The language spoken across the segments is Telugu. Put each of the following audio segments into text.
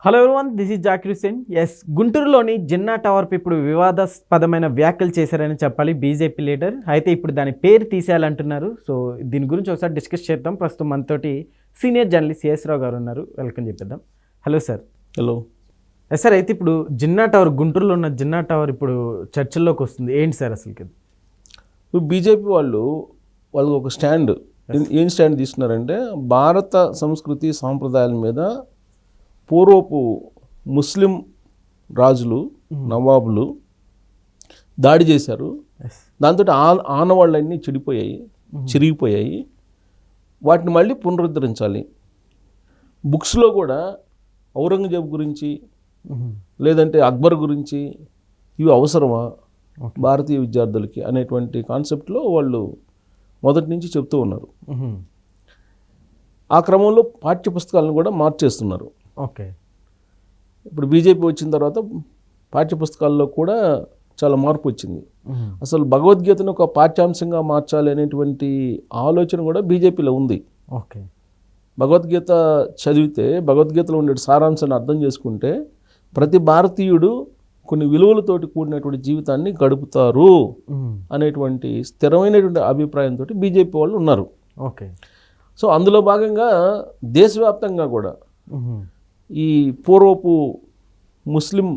Hello everyone, this is Zakir Hussain. గుంటూరులోని జిన్నా టవర్పై ఇప్పుడు వివాదాస్పదమైన వ్యాఖ్యలు చేశారని చెప్పాలి బీజేపీ లీడర్. అయితే ఇప్పుడు దాని పేరు తీసేయాలంటున్నారు. సో దీని గురించి ఒకసారి డిస్కస్ చేద్దాం. ప్రస్తుతం మనతోటి సీనియర్ జర్నలిస్ట్ సిఎస్ రావు గారు ఉన్నారు. వెల్కమ్ చెప్పేద్దాం. Hello sir. హలో సార్, అయితే ఇప్పుడు జిన్నా టవర్, గుంటూరులో ఉన్న జిన్నా టవర్ ఇప్పుడు చర్చల్లోకి వస్తుంది. ఏంటి సార్ అసలుకి? బీజేపీ వాళ్ళు ఒక స్టాండ్, ఏం స్టాండ్ తీసుకున్నారంటే భారత సంస్కృతి సాంప్రదాయాల మీద పూర్వపు ముస్లిం రాజులు, నవాబులు దాడి చేశారు. దాంతో ఆనవాళ్ళన్నీ చెడిపోయాయి, చిరిగిపోయాయి. వాటిని మళ్ళీ పునరుద్ధరించాలి. బుక్స్లో కూడా ఔరంగజేబు గురించి లేదంటే అక్బర్ గురించి ఇవి అవసరమా భారతీయ విద్యార్థులకి అనేటువంటి కాన్సెప్ట్లో వాళ్ళు మొదటి నుంచి చెప్తూ ఉన్నారు. ఆ క్రమంలో పాఠ్యపుస్తకాలను కూడా మార్చేస్తున్నారు. ఓకే. ఇప్పుడు బీజేపీ వచ్చిన తర్వాత పాఠ్యపుస్తకాల్లో కూడా చాలా మార్పు వచ్చింది. అసలు భగవద్గీతను ఒక పాఠ్యాంశంగా మార్చాలి అనేటువంటి ఆలోచన కూడా బీజేపీలో ఉంది. ఓకే. భగవద్గీత చదివితే భగవద్గీతలో ఉండే సారాంశాన్ని అర్థం చేసుకుంటే ప్రతి భారతీయుడు కొన్ని విలువలతోటి కూడినటువంటి జీవితాన్ని గడుపుతారు అనేటువంటి స్థిరమైనటువంటి అభిప్రాయంతో బీజేపీ వాళ్ళు ఉన్నారు. ఓకే. సో అందులో భాగంగా దేశవ్యాప్తంగా కూడా ఈ పూర్వపు ముస్లిం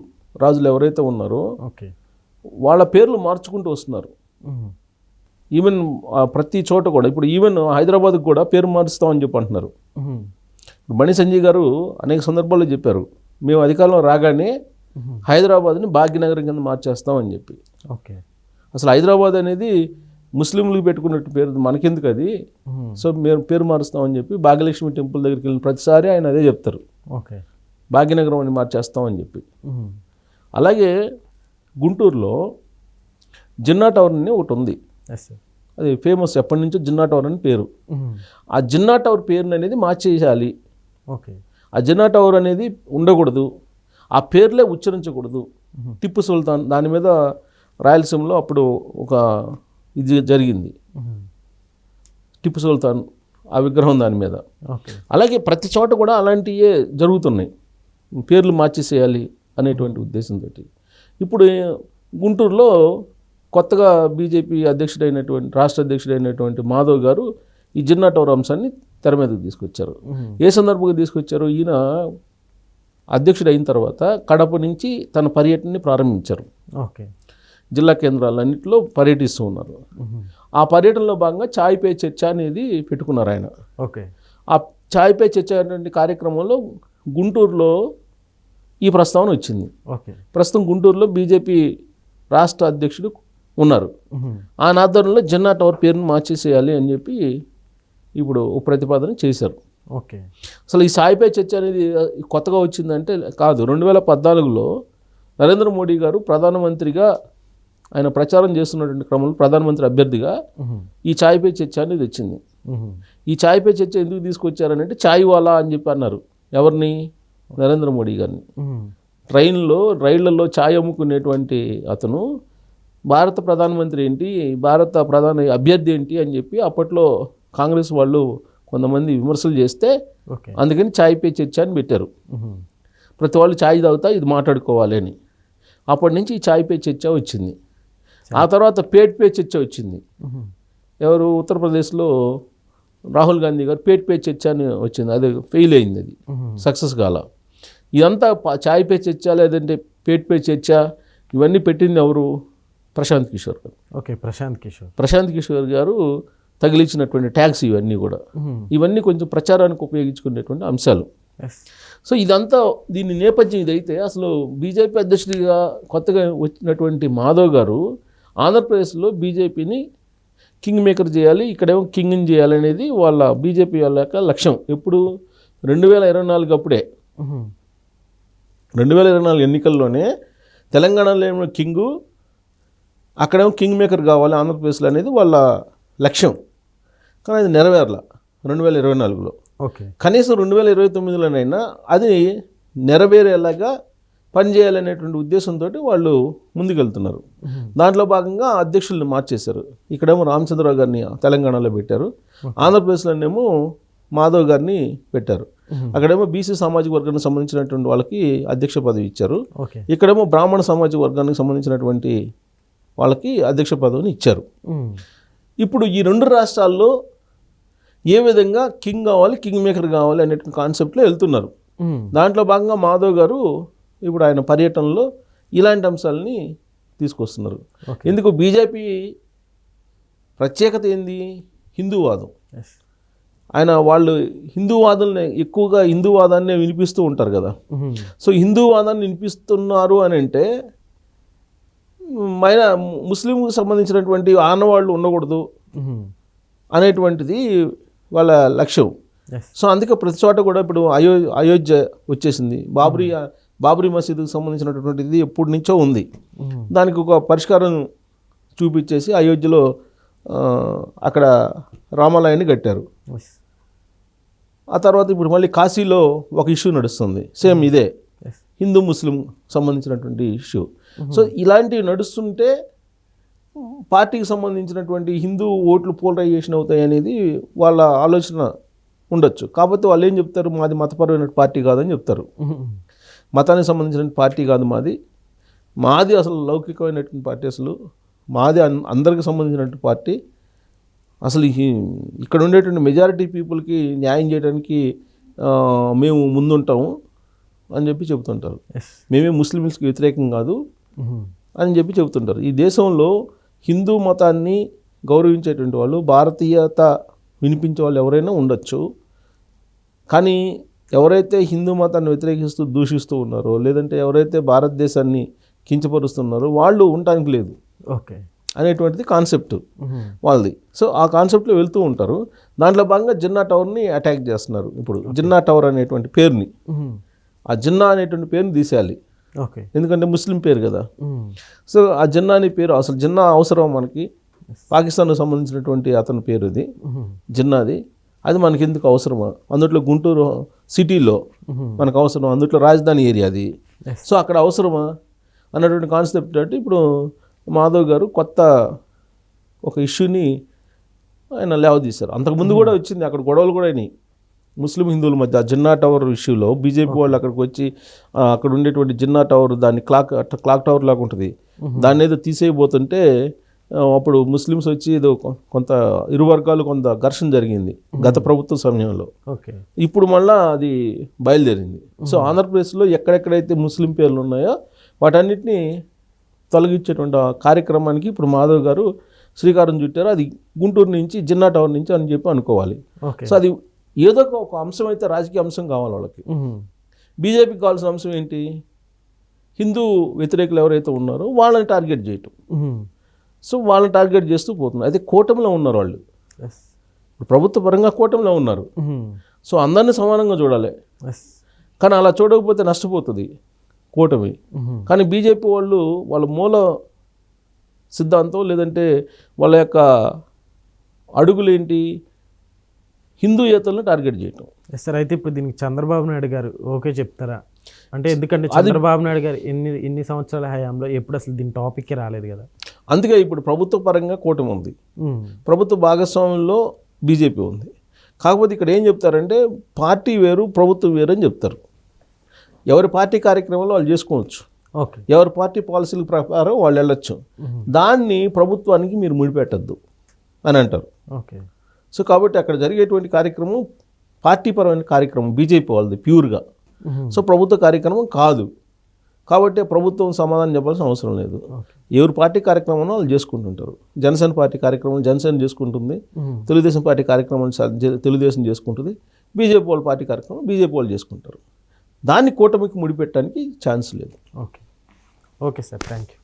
రాజులు ఎవరైతే ఉన్నారో వాళ్ళ పేర్లు మార్చుకుంటూ వస్తున్నారు. ఈవెన్ ప్రతి చోట కూడా ఇప్పుడు ఈవెన్ హైదరాబాద్కి కూడా పేరు మారుస్తామని చెప్పి అంటున్నారు. బండి సంజయ్ గారు అనేక సందర్భాల్లో చెప్పారు, మేము అధికారంలో రాగానే హైదరాబాద్ని భాగ్యనగరం కింద మార్చేస్తామని చెప్పి. ఓకే. అసలు హైదరాబాద్ అనేది ముస్లింలకు పెట్టుకున్నట్టు పేరు, మనకెందుకు అది, సో మేము పేరు మారుస్తామని చెప్పి భాగ్యలక్ష్మి టెంపుల్ దగ్గరికి వెళ్ళిన ప్రతిసారి ఆయన అదే చెప్తారు, ఓకే భాగ్యనగరం అని మార్చేస్తామని చెప్పి. అలాగే గుంటూరులో జిన్నా టవర్ అని ఒకటి ఉంది. అది ఫేమస్, ఎప్పటి నుంచో జిన్నా టవర్ అని పేరు. ఆ జిన్నా టవర్ పేరుని అనేది మార్చేయాలి. ఓకే. ఆ జిన్నా టవర్ అనేది ఉండకూడదు, ఆ పేర్లే ఉచ్చరించకూడదు. టిప్పు సుల్తాన్ దాని మీద రాయలసీమలో అప్పుడు ఒక ఇది జరిగింది, టిప్పు సుల్తాన్ ఆ విగ్రహం దాని మీద. అలాగే ప్రతి చోట కూడా అలాంటివే జరుగుతున్నాయి, పేర్లు మార్చేసేయాలి అనేటువంటి ఉద్దేశంతో. ఇప్పుడు గుంటూరులో కొత్తగా బీజేపీ అధ్యక్షుడైనటువంటి రాష్ట్ర అధ్యక్షుడైనటువంటి మాధవ్ గారు ఈ జిన్నా టవర్ అంశాన్ని తెర మీదకి తీసుకొచ్చారు. ఏ సందర్భంగా తీసుకొచ్చారు? ఈయన అధ్యక్షుడు అయిన తర్వాత కడప నుంచి తన పర్యటనని ప్రారంభించారు. ఓకే. జిల్లా కేంద్రాలన్నింటిలో పర్యటిస్తూ ఉన్నారు. ఆ పర్యటనలో భాగంగా చాయ్ పే చర్చ అనేది పెట్టుకున్నారు ఆయన. ఓకే. ఆ చాయ్ పే చర్చ అనేటువంటి కార్యక్రమంలో గుంటూరులో ఈ ప్రస్తావన వచ్చింది. ఓకే. ప్రస్తుతం గుంటూరులో బీజేపీ రాష్ట్ర అధ్యక్షుడు ఉన్నారు. ఆ ఆధ్వర్యంలో జిన్నా టవర్ పేరును మార్చేసేయాలి అని చెప్పి ఇప్పుడు ప్రతిపాదన చేశారు. ఓకే. అసలు ఈ చాయ్ పే చర్చ అనేది కొత్తగా వచ్చిందంటే కాదు. 2014లో నరేంద్ర మోడీ గారు ప్రధానమంత్రిగా ఆయన ప్రచారం చేస్తున్నటువంటి క్రమంలో ప్రధానమంత్రి అభ్యర్థిగా ఈ చాయ్ పే చర్చ అనేది వచ్చింది. ఈ చాయ్ పే చర్చ ఎందుకు తీసుకొచ్చారనంటే చాయ్ వాలా అని చెప్పి అన్నారు. ఎవరిని? నరేంద్ర మోడీ గారిని. రైళ్లలో ఛాయ్ అమ్ముకునేటువంటి అతను భారత ప్రధానమంత్రి ఏంటి, భారత ప్రధాన అభ్యర్థి ఏంటి అని చెప్పి అప్పట్లో కాంగ్రెస్ వాళ్ళు కొంతమంది విమర్శలు చేస్తే అందుకని చాయ్ పే చర్చ అని పెట్టారు. ప్రతి వాళ్ళు ఛాయ్ తాగుతా ఇది మాట్లాడుకోవాలి అని. అప్పటి నుంచి ఈ చాయ్ పే చర్చ వచ్చింది. ఆ తర్వాత పేట్ పే చర్చ వచ్చింది. ఎవరు? ఉత్తరప్రదేశ్లో రాహుల్ గాంధీ గారు పేట్ పే చర్చ అని వచ్చింది. అది ఫెయిల్ అయింది, అది సక్సెస్ కాల. ఇదంతా చాయ్ పే చర్చ లేదంటే పేట్ పే చర్చ ఇవన్నీ పెట్టింది ఎవరు? ప్రశాంత్ కిషోర్ గారు. ఓకే. ప్రశాంత్ కిషోర్ గారు తగిలించినటువంటి ట్యాక్స్ ఇవన్నీ కూడా, ఇవన్నీ కొంచెం ప్రచారానికి ఉపయోగించుకునేటువంటి అంశాలు. సో ఇదంతా దీని నేపథ్యం ఇదైతే అసలు బీజేపీ అధ్యక్షుడిగా కొత్తగా వచ్చినటువంటి మాధవ్ గారు ఆంధ్రప్రదేశ్లో బీజేపీని కింగ్ మేకర్ చేయాలి, ఇక్కడేమో కింగ్ని చేయాలి అనేది వాళ్ళ బీజేపీ వాళ్ళ యొక్క లక్ష్యం. ఎప్పుడు? 2024 అప్పుడే, 2024 ఎన్నికల్లోనే తెలంగాణలో ఏమో కింగు, అక్కడేమో కింగ్ మేకర్ కావాలి ఆంధ్రప్రదేశ్లో అనేది వాళ్ళ లక్ష్యం. కానీ అది నెరవేరల 2024లో. ఓకే. కనీసం 2029లోనైనా అది నెరవేరేలాగా పనిచేయాలనేటువంటి ఉద్దేశంతో వాళ్ళు ముందుకెళ్తున్నారు. దాంట్లో భాగంగా అధ్యక్షులను మార్చేశారు. ఇక్కడేమో రామచంద్రరావు గారిని తెలంగాణలో పెట్టారు, ఆంధ్రప్రదేశ్లోనేమో మాధవ్ గారిని పెట్టారు. అక్కడేమో బీసీ సామాజిక వర్గానికి సంబంధించినటువంటి వాళ్ళకి అధ్యక్ష పదవి ఇచ్చారు. ఓకే. ఇక్కడేమో బ్రాహ్మణ సామాజిక వర్గానికి సంబంధించినటువంటి వాళ్ళకి అధ్యక్ష పదవిని ఇచ్చారు. ఇప్పుడు ఈ 2 రాష్ట్రాల్లో ఏ విధంగా కింగ్ కావాలి, కింగ్ మేకర్ కావాలి అనే కాన్సెప్ట్లో వెళ్తున్నారు. దాంట్లో భాగంగా మాధవ్ గారు ఇప్పుడు ఆయన పర్యటనలో ఇలాంటి అంశాలని తీసుకొస్తున్నారు. ఎందుకు బీజేపీ ప్రత్యేకత ఏంది? హిందూవాదం. ఆయన వాళ్ళు హిందూవాదాన్ని ఎక్కువగా హిందూవాదాన్నే వినిపిస్తూ ఉంటారు కదా. సో హిందూవాదాన్ని వినిపిస్తున్నారు అని అంటే ముస్లింకి సంబంధించినటువంటి ఆనవాళ్ళు ఉండకూడదు అనేటువంటిది వాళ్ళ లక్ష్యం. సో అందుకే ప్రతి చోట కూడా ఇప్పుడు అయోధ్య వచ్చేసింది. బాబ్రీ మసీదుకి సంబంధించినటువంటిది ఎప్పటి నుంచో ఉంది. దానికి ఒక పరిష్కారం చూపించేసి అయోధ్యలో అక్కడ రామాలయాన్ని కట్టారు. ఆ తర్వాత ఇప్పుడు మళ్ళీ కాశీలో ఒక ఇష్యూ నడుస్తుంది, సేమ్ ఇదే హిందూ ముస్లిం సంబంధించినటువంటి ఇష్యూ. సో ఇలాంటివి నడుస్తుంటే పార్టీకి సంబంధించినటువంటి హిందూ ఓట్లు పోలరైజేషన్ అవుతాయి అనేది వాళ్ళ ఆలోచన ఉండొచ్చు. కాకపోతే వాళ్ళు ఏం చెప్తారు? మాది మతపరమైన పార్టీ కాదని చెప్తారు. మతానికి సంబంధించిన పార్టీ కాదు మాది అసలు లౌకికమైనటువంటి పార్టీ, అసలు మాది అందరికి సంబంధించినటువంటి పార్టీ. అసలు ఇక్కడ ఉండేటువంటి మెజారిటీ పీపుల్కి న్యాయం చేయడానికి మేము ముందుంటాము అని చెప్పి చెబుతుంటారు. మేమే ముస్లిమ్స్కి వ్యతిరేకం కాదు అని చెప్పి చెబుతుంటారు. ఈ దేశంలో హిందూ మతాన్ని గౌరవించేటువంటి వాళ్ళు, భారతీయత వినిపించే వాళ్ళు ఎవరైనా ఉండొచ్చు. కానీ ఎవరైతే హిందూ మతాన్ని వ్యతిరేకిస్తూ దూషిస్తూ ఉన్నారో, లేదంటే ఎవరైతే భారతదేశాన్ని కించపరుస్తున్నారో వాళ్ళు ఉండటానికి లేదు అనేటువంటిది కాన్సెప్ట్ వాళ్ళది. సో ఆ కాన్సెప్ట్లో వెళ్తూ ఉంటారు. దాంట్లో భాగంగా జిన్నా టవర్ని అటాక్ చేస్తున్నారు. ఇప్పుడు జిన్నా టవర్ అనేటువంటి పేరుని, ఆ జిన్నా అనేటువంటి పేరుని తీసేయాలి. ఎందుకంటే ముస్లిం పేరు కదా. సో ఆ జిన్నా అనే పేరు, అసలు జిన్నా అవసరం మనకి? పాకిస్తాన్కు సంబంధించినటువంటి అతని పేరు ఇది జిన్నాది. అది మనకి ఎందుకు అవసరమా? అందుట్లో గుంటూరు సిటీలో మనకు అవసరం, అందుట్లో రాజధాని ఏరియా అది. సో అక్కడ అవసరమా అన్నటువంటి కాన్సెప్ట్ అంటే ఇప్పుడు మాధవ్ గారు కొత్త ఒక ఇష్యూని ఆయన లేవదీశారు. అంతకుముందు కూడా వచ్చింది, అక్కడ గొడవలు కూడా అయినాయి ముస్లిం హిందువుల మధ్య. జిన్నా టవర్ ఇష్యూలో బీజేపీ వాళ్ళు అక్కడికి వచ్చి అక్కడ ఉండేటువంటి జిన్నా టవర్, దాన్ని క్లాక్ టవర్ లాగా ఉంటుంది, దాన్ని ఏదో తీసేయబోతుంటే అప్పుడు ముస్లిమ్స్ వచ్చి ఏదో కొంత ఇరు వర్గాలు కొంత ఘర్షణ జరిగింది గత ప్రభుత్వ సమయంలో. ఇప్పుడు మళ్ళీ అది బయలుదేరింది. సో ఆంధ్రప్రదేశ్లో ఎక్కడెక్కడైతే ముస్లిం పేర్లు ఉన్నాయో వాటన్నిటిని తొలగించేటువంటి కార్యక్రమానికి ఇప్పుడు మాధవ్ గారు శ్రీకారం చుట్టారు. అది గుంటూరు నుంచి జిన్నా టవర్ నుంచి అని చెప్పి అనుకోవాలి. సో అది ఏదో ఒక అంశం అయితే రాజకీయ అంశం కావాలి వాళ్ళకి. బీజేపీకి కావాల్సిన అంశం ఏంటి? హిందూ వ్యతిరేకులు ఎవరైతే ఉన్నారో వాళ్ళని టార్గెట్ చేయటం. సో వాళ్ళని టార్గెట్ చేస్తూ పోతున్నారు. అయితే కూటమిలో ఉన్నారు వాళ్ళు, ప్రభుత్వ పరంగా కూటమిలో ఉన్నారు. సో అందరినీ సమానంగా చూడాలి. కానీ అలా చూడకపోతే నష్టపోతుంది కూటమి. కానీ బీజేపీ వాళ్ళు వాళ్ళ మూల సిద్ధాంతం లేదంటే వాళ్ళ యొక్క అడుగులేంటి? హిందూయేతలను టార్గెట్ చేయటం. సార్ అయితే ఇప్పుడు దీనికి చంద్రబాబు నాయుడు గారు ఓకే చెప్తారా? అంటే ఎందుకంటే చంద్రబాబు నాయుడు గారు ఎన్ని సంవత్సరాల హయాంలో ఎప్పుడు అసలు దీని టాపిక్కే రాలేదు కదా. అందుకే ఇప్పుడు ప్రభుత్వ పరంగా కూటమి ఉంది, ప్రభుత్వ భాగస్వామ్యంలో బీజేపీ ఉంది. కాకపోతే ఇక్కడ ఏం చెప్తారంటే పార్టీ వేరు ప్రభుత్వం వేరు అని చెప్తారు. ఎవరి పార్టీ కార్యక్రమాలు వాళ్ళు చేసుకోవచ్చు, ఎవరి పార్టీ పాలసీల ప్రకారం వాళ్ళు వెళ్ళొచ్చు. దాన్ని ప్రభుత్వానికి మీరు ముడిపెట్టద్దు అని అంటారు. సో కాబట్టి అక్కడ జరిగేటువంటి కార్యక్రమం పార్టీ పరమైన కార్యక్రమం బీజేపీ వాళ్ళది ప్యూర్గా. సో ప్రభుత్వ కార్యక్రమం కాదు. కాబట్టి ప్రభుత్వం సమాధానం చెప్పాల్సిన అవసరం లేదు. ఎవరి పార్టీ కార్యక్రమం వాళ్ళు చేసుకుంటుంటారు. జనసేన పార్టీ కార్యక్రమం జనసేన చేసుకుంటుంది, తెలుగుదేశం పార్టీ కార్యక్రమం తెలుగుదేశం చేసుకుంటుంది, బీజేపీ వాళ్ళ పార్టీ కార్యక్రమం బీజేపీ వాళ్ళు చేసుకుంటారు. దాన్ని కూటమికి ముడిపెట్టడానికి ఛాన్స్ లేదు. Okay sir, thank you.